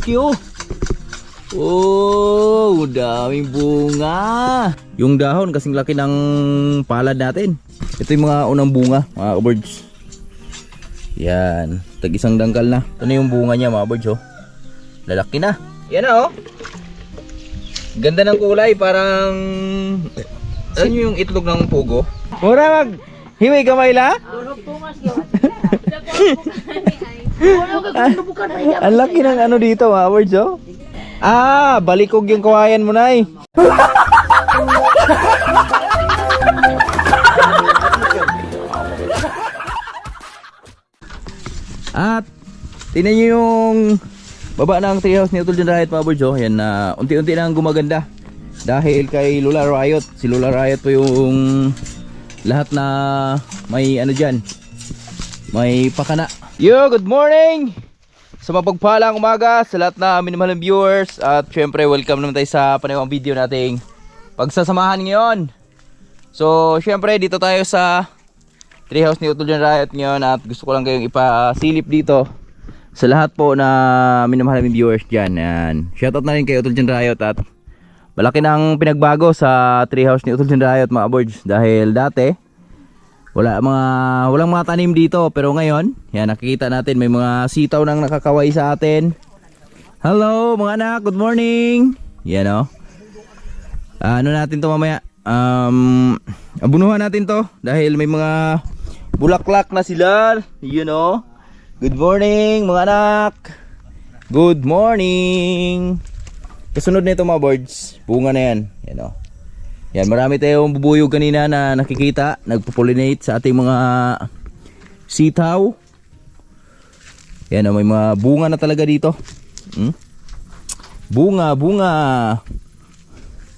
laki oh. Oh, daming bunga. Yung dahon kasing laki ng palad natin. Ito yung mga unang bunga, mga kabirds. Yan, tag isang dangkal na. Ito na yung bunga niya, mga kabirds oh. Lalaki na. Yan na oh. Ganda ng kulay, parang ano yung itlog ng pugo? Mura mag hiwi kamay la? Ang laki ng ano dito, mga kabirds oh. Ah, balikog yung kawayan mo na eh. At tingnan nyo yung baba ng treehouse ni Utol John Riot, mga birds oh. Yan na unti-unti nang gumaganda dahil kay Lola Riot. Si Lola Riot po yung lahat na may ano dyan, may pakana. Yo, good morning! Sa mapagpalang umaga sa lahat na minamahal ng viewers. At syempre welcome naman tayo sa panibagong video nating pagsasamahan ngayon. So syempre dito tayo sa treehouse ni Utol John Riot ngayon. At gusto ko lang kayong ipasilip dito sa lahat po na minamahal ng viewers dyan. Shoutout na rin kay Utol John Riot. At malaki nang pinagbago sa treehouse ni Utol John Riot, mga boards. Dahil dati walang mga tanim dito, pero ngayon yan, nakikita natin may mga sitaw nang nakakaway sa atin. Hello mga anak, good morning. Yan o. Ano natin to mamaya, abunuhan natin to dahil may mga bulaklak na sila. You know. Good morning mga anak. Good morning. Kasunod nito mga birds, bunga na yan. Yan o. Yan, marami tayong bubuyog kanina na nakikita, nagpo-pollinate sa ating mga sitaw. Yan, may mga bunga na talaga dito. Bunga, bunga.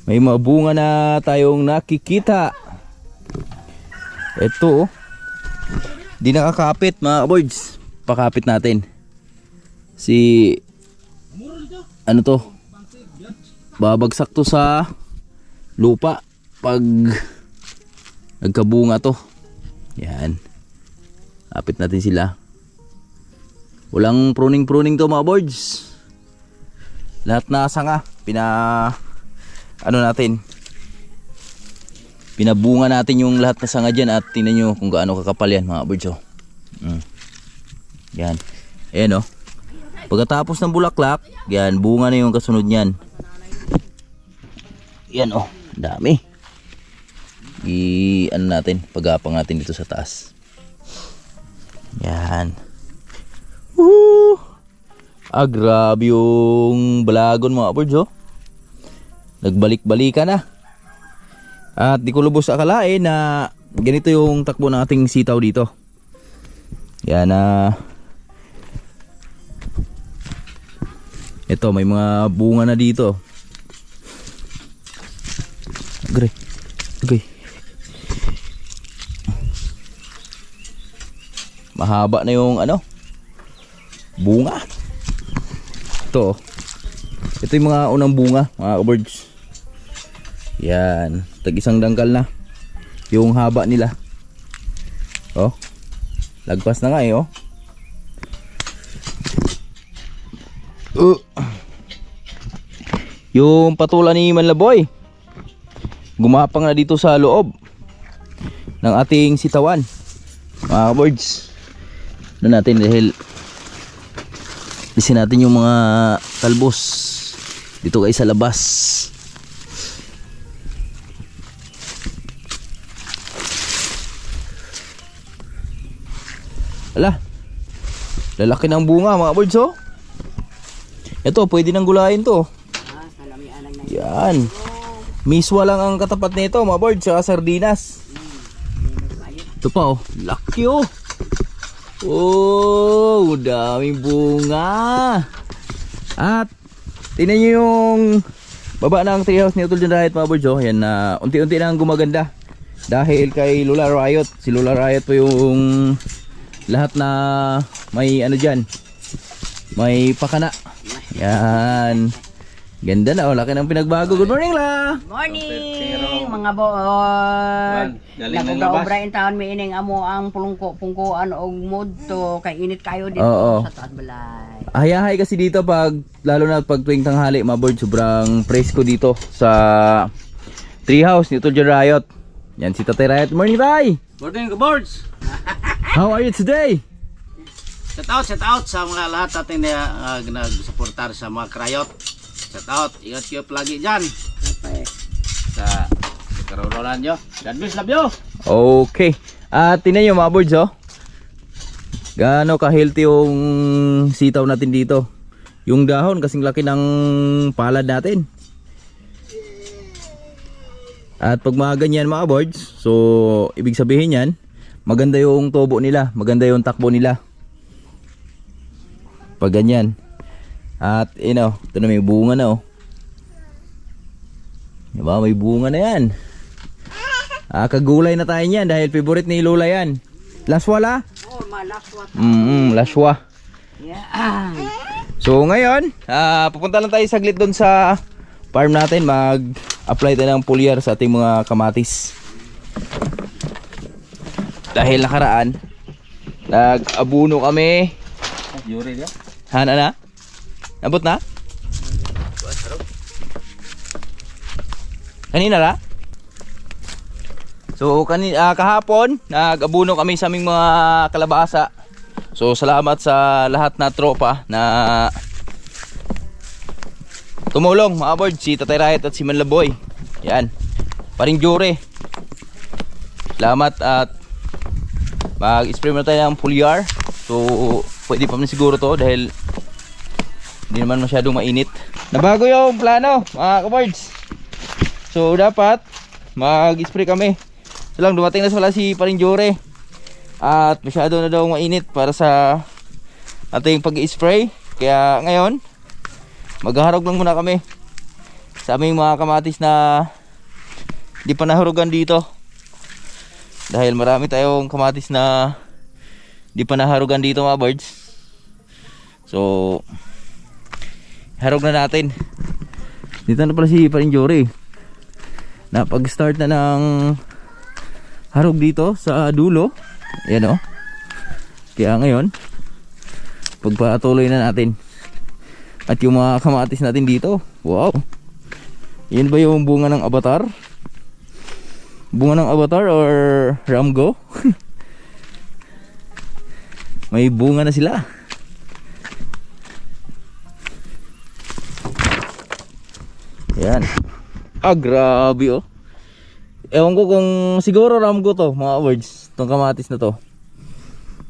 May mga bunga na tayong nakikita. Ito, di nakakapit mga boys. Pakapit natin. Ano to? Babagsak to sa lupa pag nagkabunga to. Yan, kapit natin sila. Walang pruning to mga boards. Lahat na sanga pinabunga natin yung lahat na sanga dyan. At tingnan nyo kung gaano kakapal yan mga boards oh. Yan, ayan oh. Pagkatapos ng bulaklak, yan, bunga na yung kasunod nyan. Yan oh, dami. Ano natin, pagapang natin dito sa taas. Yan. Woo! Grabe yung balagon mga birds oh. Nagbalik-balikan na. At di ko lubos akalain na ganito yung takbo ng ating sitaw dito. Yan na. Ito, may mga bunga na dito. Okay. Mahaba na yung bunga. Ito yung mga unang bunga, mga birds. Yan, tag isang dangkal na yung haba nila. Oh, lagpas na nga eh oh. Yung patula ni Manlaboy gumapang na dito sa loob ng ating sitawan, mga birds. Ano natin dahil lisin natin yung mga talbos dito kayo sa labas. Ala, lalaki ng bunga mga birds oh. Ito pwede nang gulayin to. Yan, miswa lang ang katapat nito mga birds, sa sardinas. Ito pa oh, laki oh. Oh, daming bunga. At tingnan nyo yung baba ng treehouse ni Utol John Riot, mga birds oh. Yan na unti-unti nang gumaganda dahil kay Lola Riot. Si Lola Riot po yung lahat na may ano dyan, may pakana. Yan, Ganda na, laki ng pinagbago. Good morning la! Morning, mga board. Nagubra-ubra in taon mi ining amo ang pungkuan og mudto kay init kayo dito Oo. sa taas balay. Hayahay kasi dito pag, lalo na pag tuwing tanghali, mga board, sobrang presko dito sa treehouse ni Tol John Riot. Yan si Tatay Riot. Morning, Tay! Morning, boards. How are you today? Shout out sa mga lahat natin na nagsuportar sa mga krayot. Shout out, ingat kayo lagi dyan. Sa karolan nyo. God bless, love you. Okay. At tingnan nyo mga boards, oh. Gaano ka-healthy yung sitaw natin dito. Yung dahon kasing laki ng palad natin. At pag mga ganyan mga boards, so ibig sabihin yan, maganda yung tubo nila, maganda yung takbo nila. Pag ganyan. At ito na may bunga na, oh. Diba, may bunga na yan. Kagulay na tayo niyan dahil favorite ni Lola yan. Laswa la? Oh, malaswa. Laswa. Yeah. So ngayon, pupunta lang tayo saglit doon sa farm natin. Mag-apply tayo ng foliar sa ating mga kamatis. Dahil nakaraan, nag-abuno kami. Yuri dia. Hana na? Nabot na? Kanina la? So kahapon, nag-abuno kami sa aming mga kalabasa. So salamat sa lahat na tropa na tumulong mga board, si Tatay Riot at si Manlaboy. Yan. Paring Jure. Salamat at mag-spray muna tayo ng foliar. So pwede pa man siguro to dahil hindi naman masyadong mainit. Nabago yung plano mga kaboards. So dapat mag-spray kami. So lang dumating na pala si Paring Jure. At masyado na daw mainit para sa ating pag-spray. Kaya ngayon maghaharog lang muna kami sa aming mga kamatis na di pa naharugan dito. Dahil marami tayong kamatis na di pa naharugan dito mga birds. So harog na natin. Dito na pala si Paring Jory. Napag-start na ng harog dito sa dulo. Ayan, oh. Kaya ngayon pagpatuloy na natin. At yung mga kamatis natin dito, wow. Yan ba yung bunga ng avatar? Bunga ng avatar or Ramgo? May bunga na sila. Yan. Grabe, oh. Ewan ko kung siguro Ramgo to, mga words. Itong kamatis na to.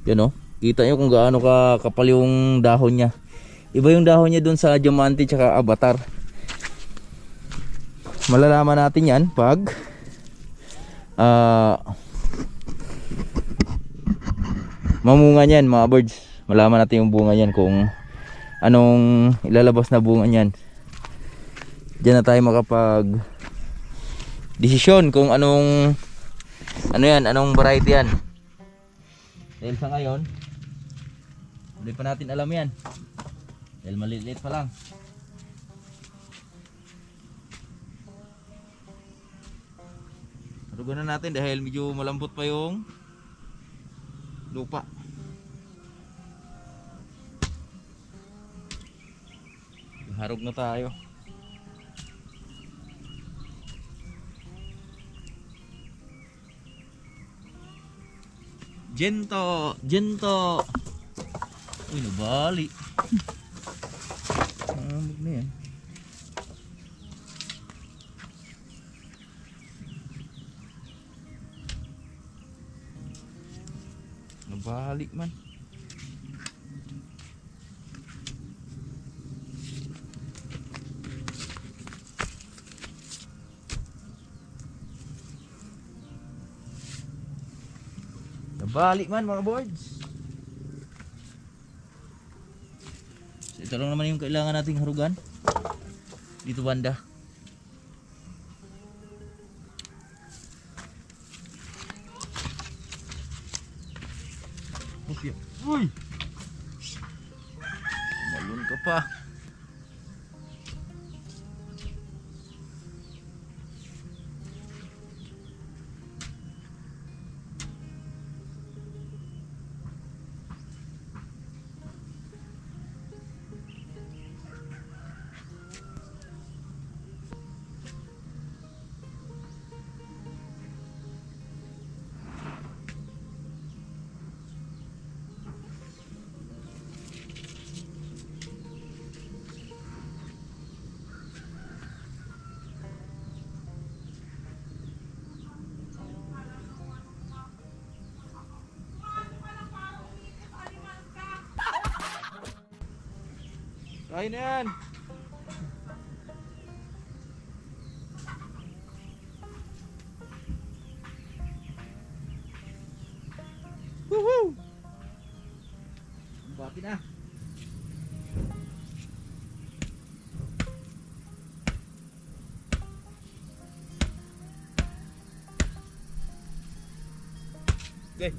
Yan, oh. Kita nyo kung gaano kapal yung dahon niya. Iba yung dahon niya dun sa diamante tsaka avatar. Malalaman natin yan pag mamunga niyan mga birds. Malaman natin yung bunga niyan kung anong ilalabas na bunga niyan. Diyan na tayo makapag desisyon kung anong anong variety yan. Dahil sa ngayon hindi pa natin alam yan. Dahil maliliit pa lang. Harugan na natin dahil medyo malambot pa yung lupa. Harog na tayo. Gento, gento. Uy, nabali. Huwag na yan. Nabalik man. Nabalik man mga boards. So, ito lang naman yung kailangan nating harugan dito banda. Uy! Malun ka pa. Kaya na yan. Woohoo! Bati na. Okay.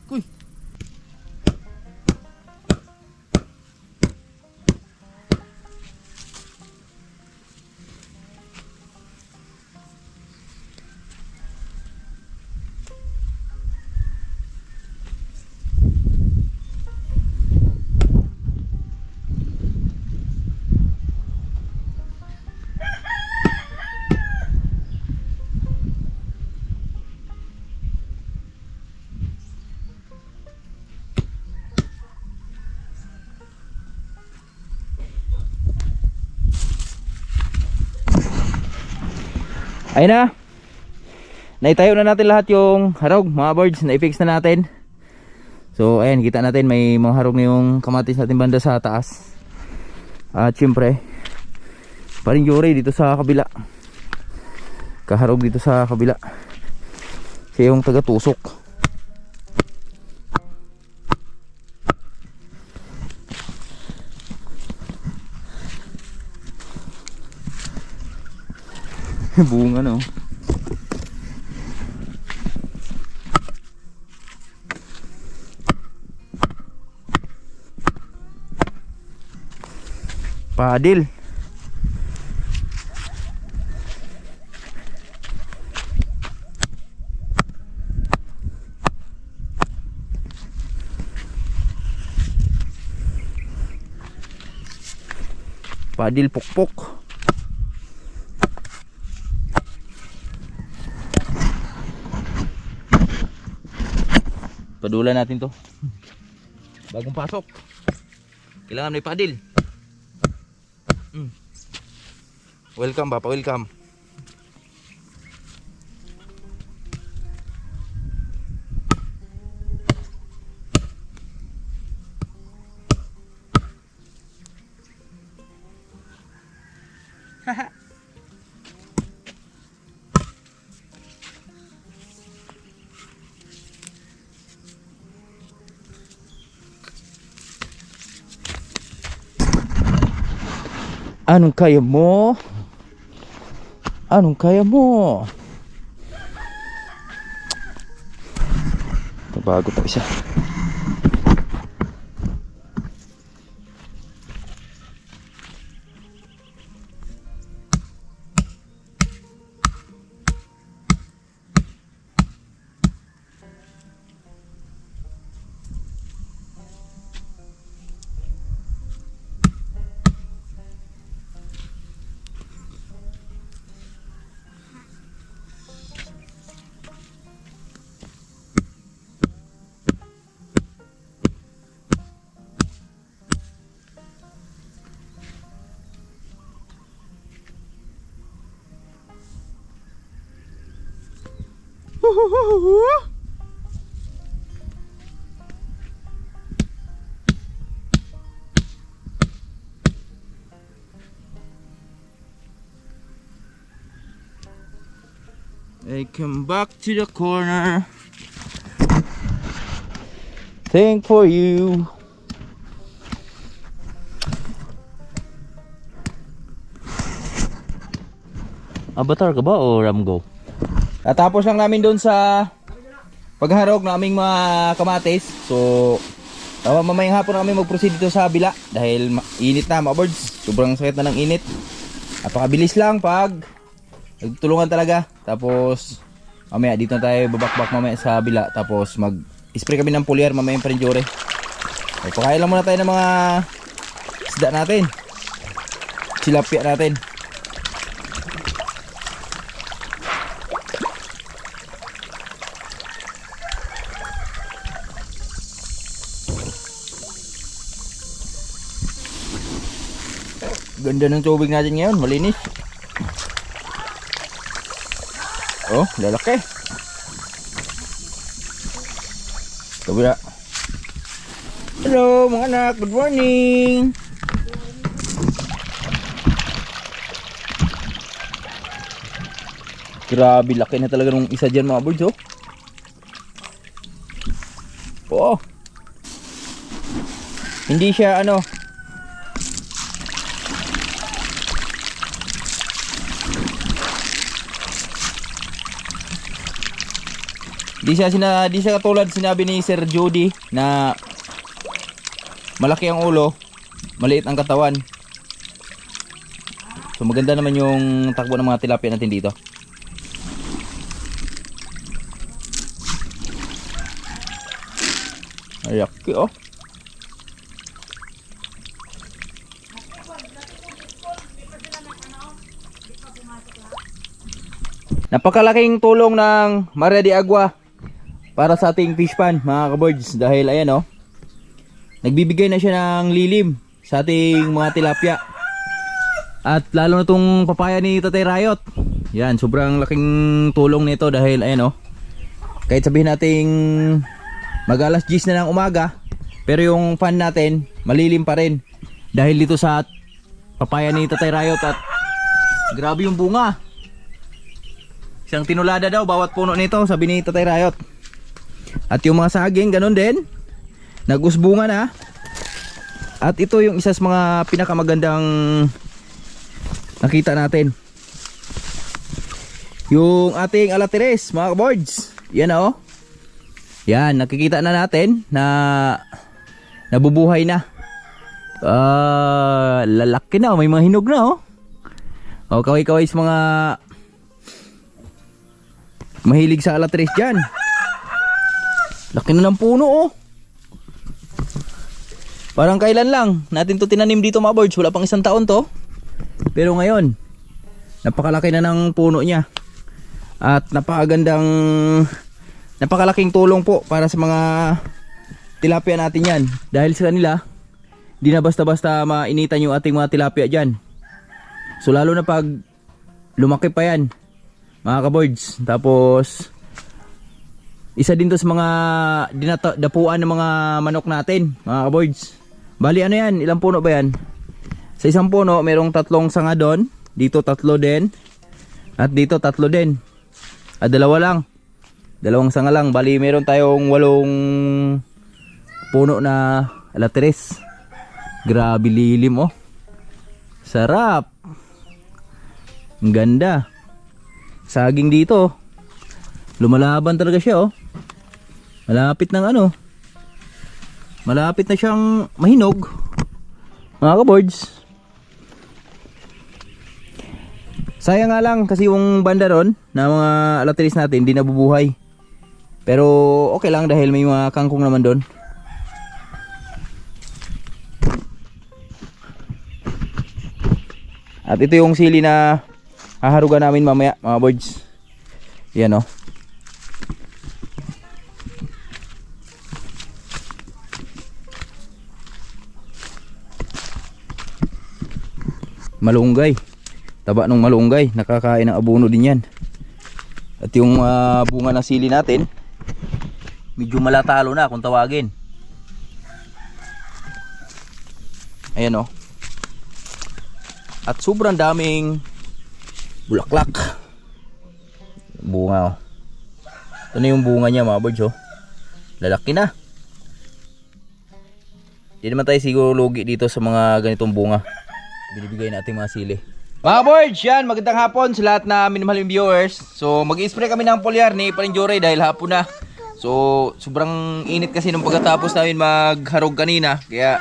Kuy. Ayun na. Naitayo na natin lahat yung harog, mga birds, na-fix na natin. So ayan, kita natin may mga harog na yung kamatis natin banda sa taas. At syempre, paring Yuri dito sa kabila. Kaharog dito sa kabila. Siya yung taga-tusok. Bunga no. Padil. Padil pokpok. Padulan natin to. Bagong pasok. Kailangan may padil. Welcome Papa, welcome. Anong kaya mo? Anong kaya mo? Ito bago pa isa. I come back to the corner. Think for you. Avatar ka ba o Ramgo? Natapos lang namin doon sa pagharog ng aming mga kamatis. So mamayang hapon namin mag-proceed dito sa bila dahil init na mga birds. Sobrang sakit na ng init. Napakabilis lang pag nagtulungan talaga. Tapos mamaya dito na tayo babakbak mamaya sa bila. Tapos mag-spray kami ng foliar mamaya yung parindure. Pakain lang muna tayo ng mga isda natin. tilapia natin. Ganda ng tubig natin ngayon, malinis. Oh, lalaki. Kabila. Hello mga anak, good morning. Grabe, laki na talaga nung isa dyan mga birds, oh. Oh. Hindi siya ano, di siya katulad sinabi ni Sir Jody na malaki ang ulo, maliit ang katawan. So maganda naman yung takbo ng mga tilapia natin dito. Ay, laki, oh. Napakalaking tulong ng Maria de Agua para sa ating fish pan mga kaboards, dahil ayan, oh, nagbibigay na siya ng lilim sa ating mga tilapia. At lalo na itong papaya ni Tatay Rayot, yan, sobrang laking tulong nito dahil ayan, oh, kahit sabihin nating mag alas 10 na ng umaga, pero yung pan natin malilim pa rin dahil dito sa papaya ni Tatay Rayot. At grabe yung bunga, isang tinulada daw bawat puno nito, sabi ni Tatay Rayot. At yung mga saging ganun din, nag-usbunga na. At ito yung isa sa mga pinakamagandang nakita natin, yung ating alateres mga kaboards. Yan, oh. Yan, nakikita na natin na nabubuhay na. Lalaki na, may mga hinog na, oh. O, kaway-kaway sa mga mahilig sa alateres dyan. Laki na ng puno, oh. Parang kailan lang natin to tinanim dito mga birds, wala pang isang taon to. Pero ngayon, napakalaki na ng puno niya. At napakalaking tulong po para sa mga tilapia natin yan. Dahil sa kanila, di na basta-basta mainitan yung ating mga tilapia dyan. So lalo na pag lumaki pa yan mga kaboards. Tapos isa din to sa mga dapuan ng mga manok natin mga kaboards. Bali ano yan, ilang puno ba yan? Sa isang puno merong 3 sanga doon, dito 3 din, at dito 3 din, at 2 lang, 2 sanga lang. Bali meron tayong 8 puno na alateres. Grabe lilim, oh. Sarap. Ang ganda. Saging dito, lumalaban talaga siya, oh. Malapit ng ano, malapit na siyang mahinog mga kaboards. Sayang nga lang kasi yung banda ron na mga alateris natin hindi nabubuhay. Pero okay lang dahil may mga kangkong naman doon. At ito yung sili na haharugan namin mamaya mga boards. Yan, oh. Malunggay, taba ng malunggay, nakakain ng abono din yan. At yung bunga ng sili natin medyo malatalo na kung tawagin. Ayan, oh. At sobrang daming bulaklak bunga, oh. Ito na yung bunga niya mga birds, oh. Lalaki na. Hindi naman tayo siguro lugi dito sa mga ganitong bunga binibigay natin mga sili. Mga birds, yan, magandang hapon sa lahat na minamahaling viewers. So mag-i-spray kami ng foliar ni Parinjore dahil hapon na. So sobrang init kasi nung pagkatapos namin magharog kanina, kaya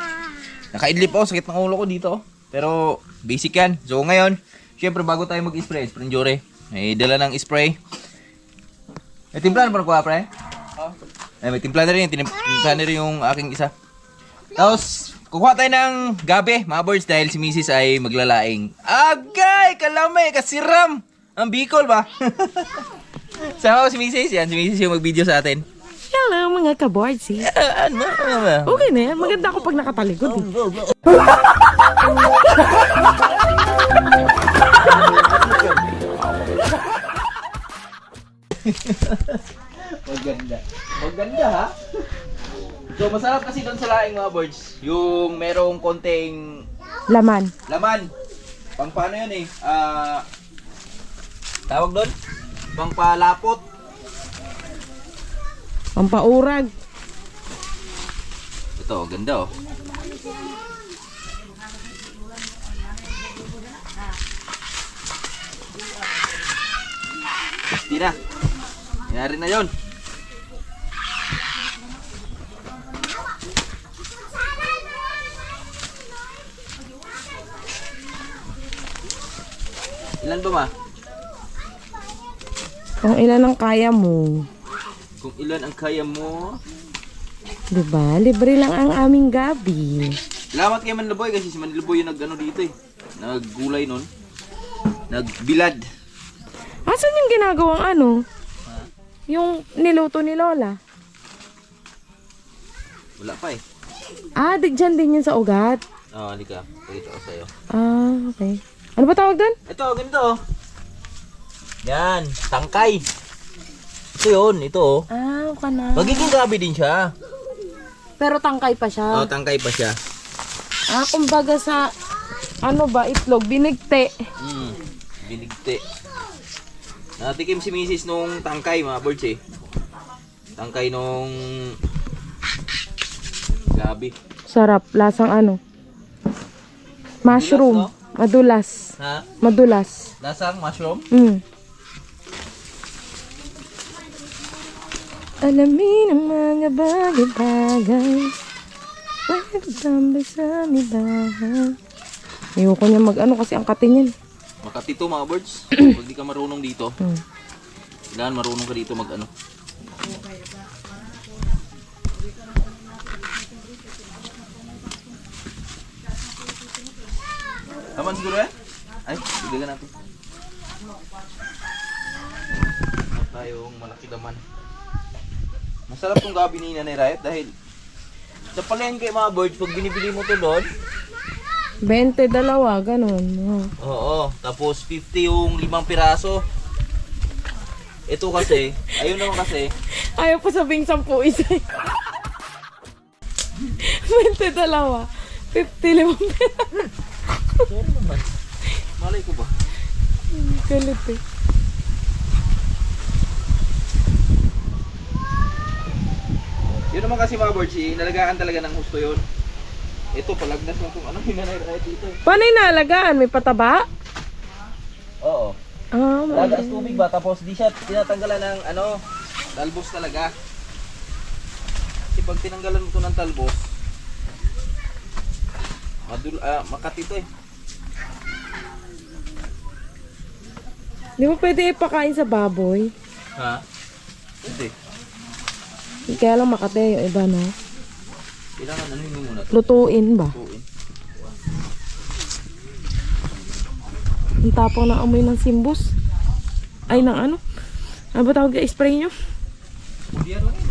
nakaidlip ako, sakit ng ulo ko dito. Pero basic yan. So ngayon, syempre bago tayo mag-spray, Parinjore, may dala ng spray. May timplan pa nakuha, pre? May timplan na rin, timplan na rin yung aking isa. Tapos kukuha tayo ng gabi, mga boys, dahil si Mrs. ay maglalaing. Agay! Kalame! Kasiram! Ang Bicol ba? Sama ko si Mrs. Yan, si Mrs. yung mag-video sa atin. Hello mga ka-boardsy. Ano ba? Okay na yan. Maganda ako pag nakatalikod eh. Maganda. Maganda ha? So masarap kasi doon sa laing mga birds. Yung merong konting Laman. laman. Pang paano yun eh? Tawag doon? Pang palapot. Pampaurag. Ito, ganda oh. Hindi na. Nangyari na yun. Ilan ba ma? Kung ilan ang kaya mo. Kung ilan ang kaya mo. Diba? Libre lang ang aming gabi. Salamat kay Manlaboy kasi si Manlaboy yung nag-ano dito eh. Naggulay nun. Nagbilad. Asan yung ginagawang ano? Yung niluto ni Lola? Wala pa eh. Ah, dyan din yun sa ugat. Oo, halika. Pakita ko sa'yo. Ah, okay. Ano ba tawag doon? Ito, ganito oh. Yan, tangkay. Ito yun, ito oh. Ah, okay na. Magiging gabi din siya. Pero tangkay pa siya. Oo, tangkay pa siya. Ah, kumbaga sa ano ba, itlog, binigte. Binigte. Natikim si Mrs. nung tangkay mga birds eh. Tangkay nung gabi. Sarap, lasang ano? Mushroom. Madulas, Madulas. Ha? Madulas. Lasang mushroom? Alamin ang mga bagay-bagay. Pagkatambay sa nilahan. Ayoko niya mag-ano kasi ang katin yan. Makati to mga birds. Pag di ka marunong dito, Hmm. kailangan marunong ka dito mag-ano. Taman siguro eh? Ay, bigyan natin. Meron tayong malaki laman. Masarap tong gabi ni Nanay Riot dahil sa palengke mga birds, pag binibili mo to doon, 22, ganun. Oh. oo, tapos 50 yung 5 piraso. Ito kasi, ayun naman kasi, Ayaw pa sabing 10 isa. 22. 55. sorry naman. Malay ko ba? Galit eh. Yun naman kasi mga birds, nalagaan talaga ng husto yun. Ito, palagnas lang kung ano yung Nanay Riot dito. Paano yung nalagaan? May pataba? Oo. Ah, Lagaas tubig ba? Tapos di siya tinatanggalan ng ano, talbos talaga. Kasi pag tinanggalan mo ito ng talbos, makati ito eh. Di ba pwede ipakain sa baboy? Ha? Pwede. Kaya lang makate yung iba, no? Kailangan ano yung muna ito. Lutuin ba? Tuin. Ang tapang na amoy ng simbus. Ay, ng ano? Ano ba tawag yung spray nyo? Diyan lang yun.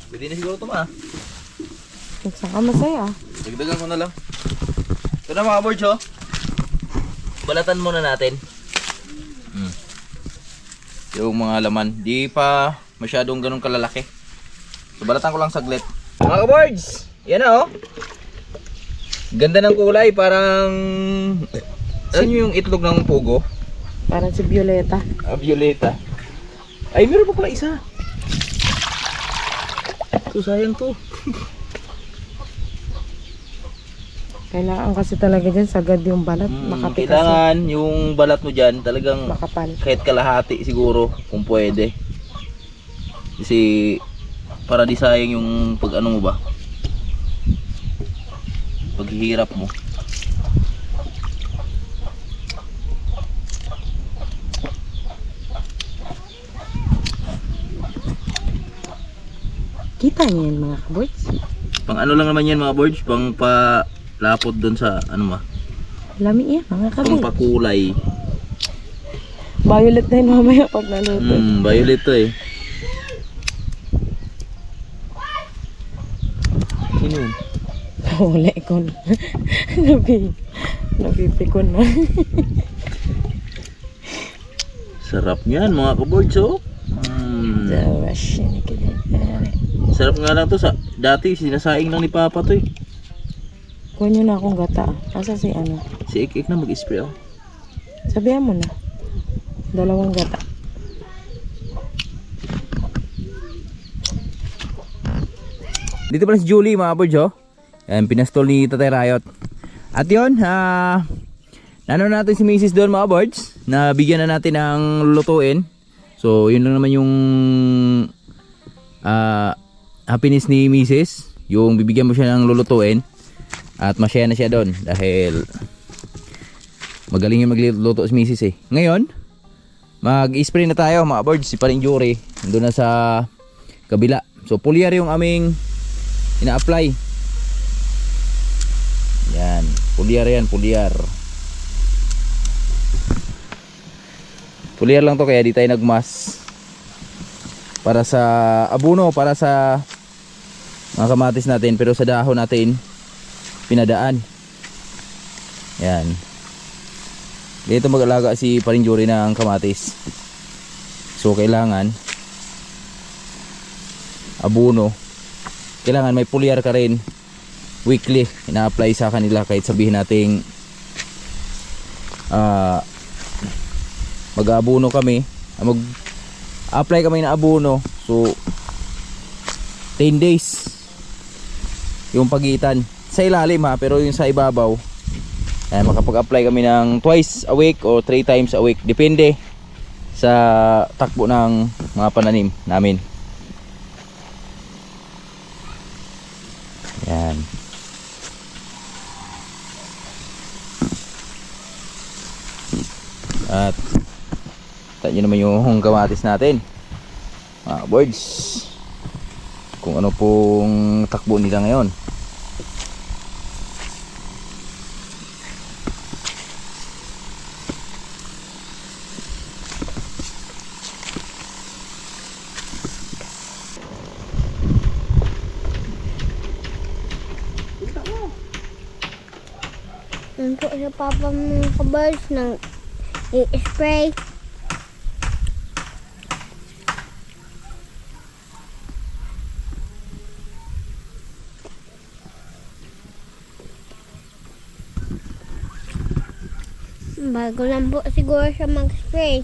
Pwede na siguro ito ma. Saka masaya. Dagdagan ko na lang. Ito na mga birds oh. Balatan muna natin. Yung mga laman. Di pa masyadong ganun kalalaki. So balatan ko lang saglit. Mga birds! Yan na oh. Ganda ng kulay. Parang... Ano yung itlog ng pugo? Parang si Violeta. Ah, Violeta. Ay, meron pa pala isa. So sayang to. Kailangan kasi talaga dyan sagad yung balat. Makati kasi. Kailangan yung balat mo dyan talagang Makapal. kahit kalahati siguro kung pwede. Kasi para di sayang yung pag ano mo ba, paghihirap mo. Kita niyo yan mga kaboys. Pang ano lang naman yan mga boards, pang palapot doon sa ano ma. Lami yan mga Pang kaboys. pakulay. Violet na yun mamaya pag naluto. Violet to eh. Sino yun? Huli ko na. Napipikon na. Sarap niyan mga kaboards oh. Dawash. Sarap nga lang to sa dati sinasaing lang ni Papa to eh. Kuha nyo na akong gata. Asa si ano? Si Ik na mag-spray oh. Sabihan mo na. 2 gata. Dito pala si Julie mga boards oh. Yan, pinastol ni Tatay Riot. At yun, nano natin si Mrs. doon mga boards. Na bigyan na natin ng lulutuin. So yun lang naman yung happiness ni Mrs. Yung bibigyan mo siya ng lulutuin. At masaya na siya doon. Dahil magaling yung magluto si Mrs. eh. Ngayon, mag-spray na tayo mga boards. Si Paring Jury nandun na sa kabila. So pulyar yung aming ina-apply. Yan, pulyar yan, pulyar. Pulyar lang to kaya di tayo nagmas. Para sa abono, para sa mga kamatis natin, pero sa dahon natin pinadaan. Yan. Dito mag-alaga si Paring Jury ng kamatis. So kailangan abono. Kailangan may pulyar ka rin weekly. Ina-apply sa kanila kahit sabihin nating mag-abono kami. Mag-apply kami na abono. So 10 days yung pagitan. Sa ilalim ha, pero yung sa ibabaw makapag-apply kami ng twice a week or 3 times a week. Depende sa takbo ng mga pananim namin. Yan. At tayo naman yung kamatis natin mga boards, kung ano pong takbo nila ngayon. Nanto sa papa mga kabals ng i-spray. Bago lang po siguro siya mag-spray.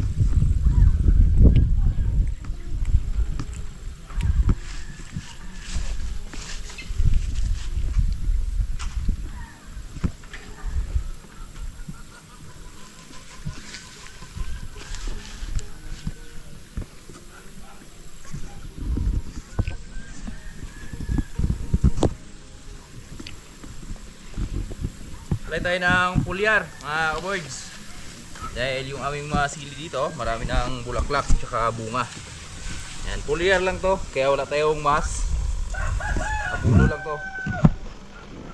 Apply tayo ng pulyar mga kaboards. Dahil yung aming mga sili dito, marami ng bulaklak at bunga. Yan, pulyar lang to, kaya wala tayong mas. Abulo lang to.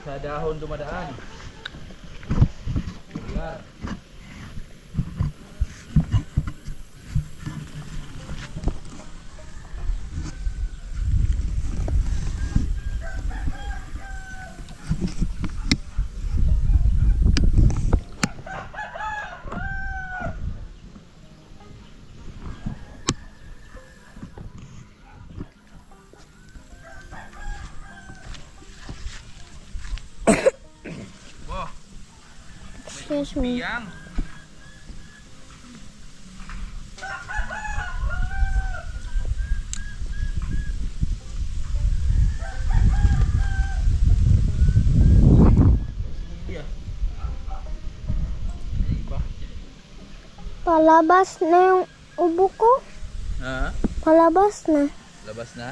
Sa dahon dumadaan. Pulyar. Excuse me. Yang. Palabas na yung ubo ko. Ha? Palabas na. Labas na?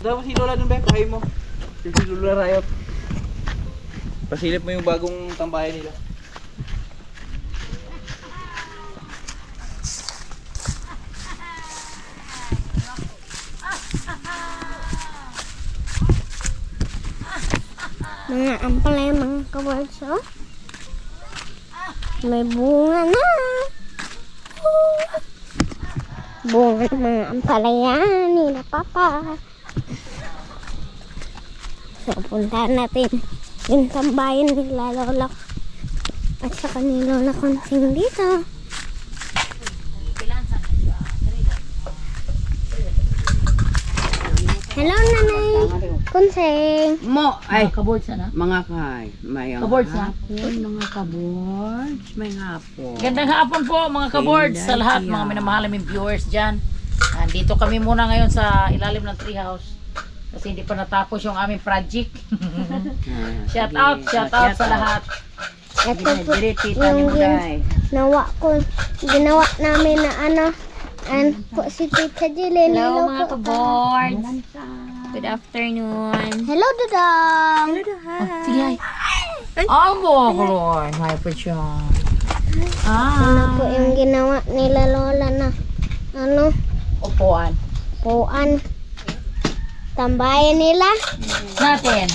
Dapat si Lola nun ba? Pahay mo. Si Lula Riot. Pasilip mo yung bagong tambayan nila. Mga ampalaya, mga kabards, oh. May bunga na. Bunga ng mga ampalaya nila Papa. So, puntahan natin yung tambayan nila Lola at saka ni Lola Konsing dito. Hello, Nanay Konsing. Mo, ay, Kaboard sana. mga kay, may Kabords na? hapon, mga kabords, may hapon. Gandang hapon po mga kaboard sa lahat mga minamahal naming viewers dyan. Dito kami muna ngayon sa ilalim ng treehouse kasi hindi pa natapos yung aming project. Shout out sa lahat. Ito po Tita ni yung Muday. ginawa namin na ano. And po si Tita Jillian. Hello mga po. kaboards. Good afternoon. Hello, Dudong. Sige ay. Amo ko Lord. Hi po siya. Ano po yung ginawa nila Lola na ano, Upuan. puan. Tambayan nila. Natin.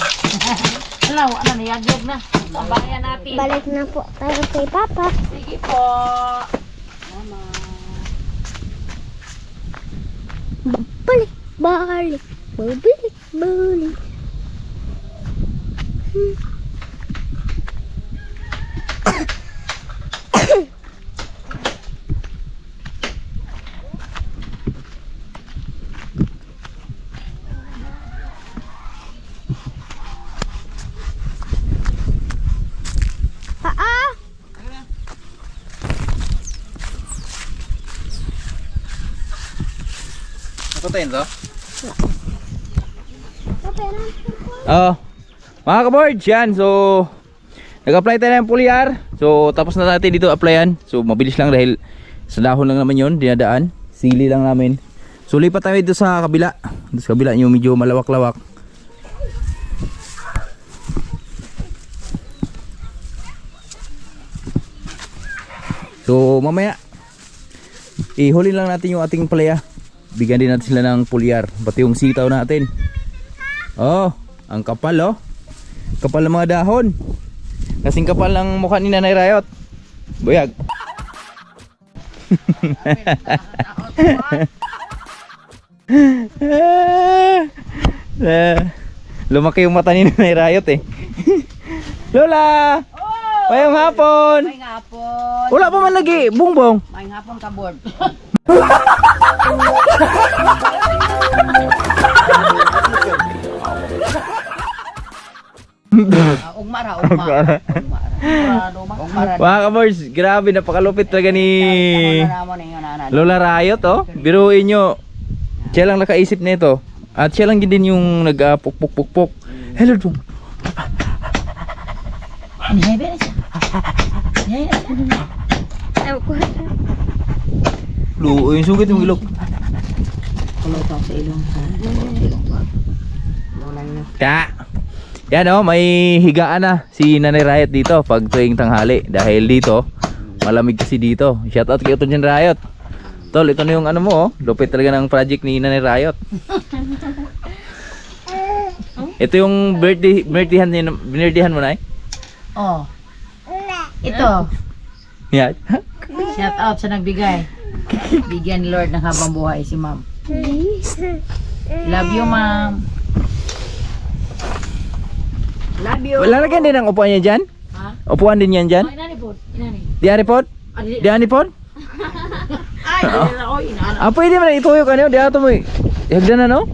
Hello, ano niyag-yag na. Tambayan natin. Balik na po tayo kay Papa. Sige po. Balik, balik, balik, balik. Nakutain to? Oo. Mga kaboards, yan. So, nag-apply tayo ng pulyar. So, tapos na natin dito applyan. So, mabilis lang dahil sa dahon lang naman yun, dinadaan. Sili lang namin. So, lipat tayo dito sa kabila. Dito sa kabila nyo, medyo malawak-lawak. So, mamaya, ihuli lang natin yung ating palaya. Bigyan din natin sila ng pulyar, pati yung sitaw natin. Oh, ang kapal oh. Kapal ng mga dahon. Kasing kapal ng mukha ni Nanay Riot. Buyag. Lumaki yung mata ni Nanay Riot eh. Lola! Mayong hapon! May hapon. Wala pa man lagi, bungbong. May hapon kabord. Ugmara. Mga kaboys, grabe, napakalupit talaga ni Lola. Lola Riot oh. Biruin nyo, siya lang nakaisip nito. At siya lang din yung nag-puk-puk-puk-puk. Hello dong. Luo yung sugit yung ilok. Kulutang sa ilong. Ka. Yan oh, may higaan na si Nanay Riot dito pag tuwing tanghali. Dahil dito, malamig kasi dito. Shout out kay Utol dyan Riot. Tol, ito na yung ano mo oh. Lupit talaga ng project ni Nanay Riot. Ito yung binirdihan mo na eh. Oh. Ito. Yan. Shout out sa nagbigay. Bigyan ni Lord ng habang buhay si Ma'am. Love you, Ma'am. Love you. Lalagyan din ang upuan niya dyan? Ha? Upuan din yan dyan? Oh, inani po. Inani. Diari pod? Diani pod? Ay, oh, inana. Ah, pwede man ituyo ka niyo. Diato mo. Hagdan na no?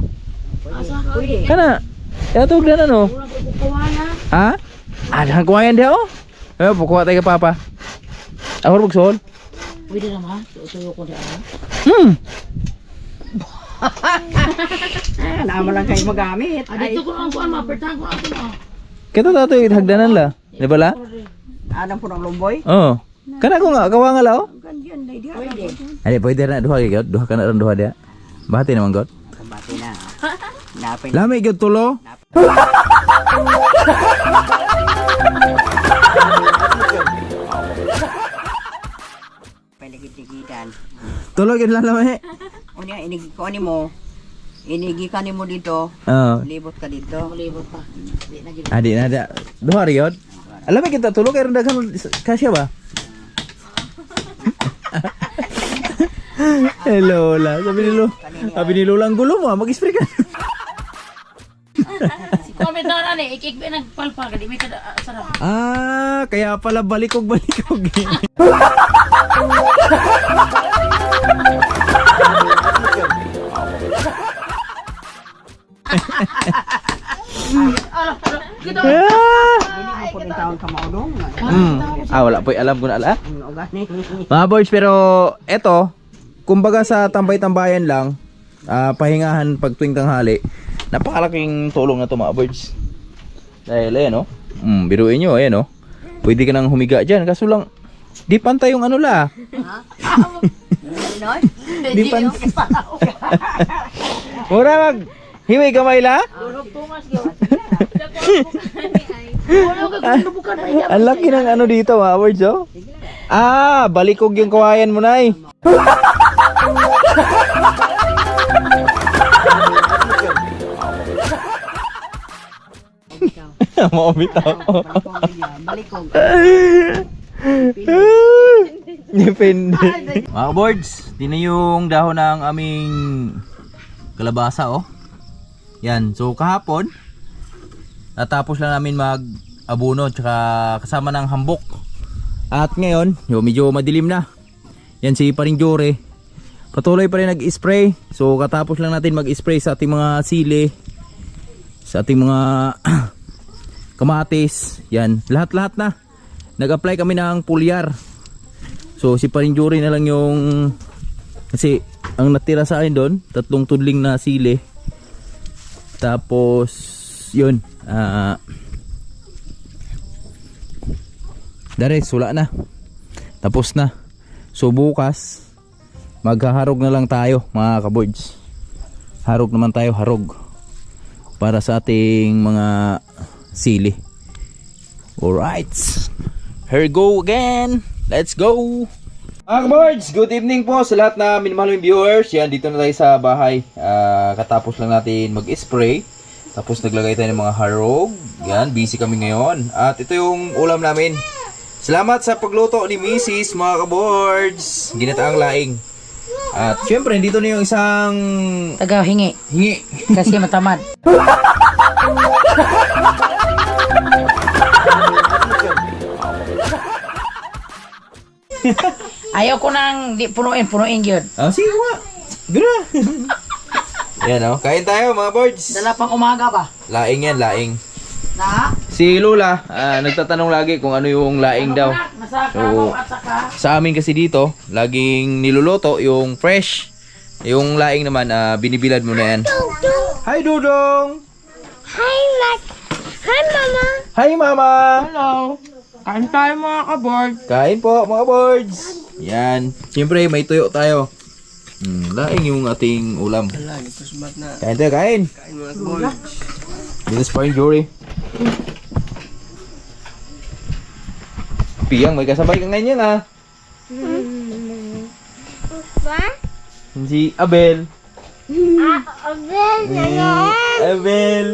Pwede. Kana. Diato hagdan na no? Wala ko kukuha na. Ha? Ah, dahan kuwayan dia oh. Ayo, pukuha tayo ka papa. Ako bugson. Pwede naman. Tuyo ko dyan. Naman lang kayo magamit. Dito ko lang kuha. Mapertahan ko ako na. Kita tato hagdanan la. Di ba la? Adam po ng lumboy. Oo. Kana ko nga kawa nga la oh. Ganyan, lady. Pwede. Ay, pwede na duha gyud. Duha kana ron duha dia. Bahati naman god. Kabati na. Napay Lami gyud tulo. paligid-ligidan. Tulo gyud lang lami. Unya inigi ko ani mo. Inigi ka nimo dito. Oo. Libot ka dito. Malibot pa. Di na gid. Adi na ada. Duha ryod. Alam kita tulo kay dagan kasya ba? Hello la. Sabi ni Lola ang gulo mo, mag-spray ka. Si comment na ani, ikikbi nagpalpal kadi may kada sarap. Ah, kaya pala balikog. Dili mo po din taon ka maudong. Wala po alam ko na ala. Ugas ni. Mga boys, pero eto, kumbaga sa tambay-tambayan lang, pahingahan pag tuwing tanghali, napakalaking tulong na to mga boys. Dahil ayan o, biruin nyo, ayan o, pwede ka nang humiga dyan, kaso lang, di pantay yung ano la. Di pantay. Mura mag, hiwi kamay la? Tulog tumas gyud. Ang laki ng ano dito mga boys oh. Balikog yung kawayan mo na eh. Maubitaw. Balikog. Depende. Mga boards, di na yung dahon ng aming kalabasa oh. Yan, so kahapon natapos lang namin mag-abono tsaka kasama ng hambok. At ngayon, medyo madilim na. Yan si Paring Jore. Patuloy pa rin nag-spray. So katapos lang natin mag-spray sa ating mga sili, sa ating mga kamatis. Yan, lahat-lahat na. Nag-apply kami ng pulyar. So si Paring Jore na lang yung, kasi ang natira sa akin doon, 3 tudling na sili. Tapos yun, Dares, wala na. Tapos na. So bukas maghaharog na lang tayo mga kaboys. Harog naman tayo, harog para sa ating mga sili. Alright, here we go again. Let's go. Mga kaboys, good evening po sa lahat na minamahal ng viewers. Yan, dito na tayo sa bahay. Katapos lang natin mag-spray. Tapos naglagay tayo ng mga harog. Yan, busy kami ngayon. At ito yung ulam namin. Salamat sa pagluto ni Mrs. mga kaboards. Ginataang laing. At syempre, dito na yung isang Taga hingi hingi. kasi matamad. Ayaw ko nang di punuin gyud. Sige nga. Gira. Yan o. Kain tayo mga boards. Dala pang umaga ba? Laing yan, laing. Na? Si Lola, nagtatanong lagi kung ano yung laing daw. Masaka So, at saka sa amin kasi dito, laging niluluto yung fresh. Yung laing naman, binibilad mo na yan. Hi Dudong! Hi, Mac. Hi, Mama. Hi Mama! Hello. Kain tayo mga kaboard. Kain po mga boards. Yan. Siyempre may tuyo tayo. Laing yung ating ulam. Kain tayo, kain. Kain mga kaboard. Dito sa Paring Jore. Piyang, may kasabay ka ngayon yan What? Si Abel. Abel, Abel.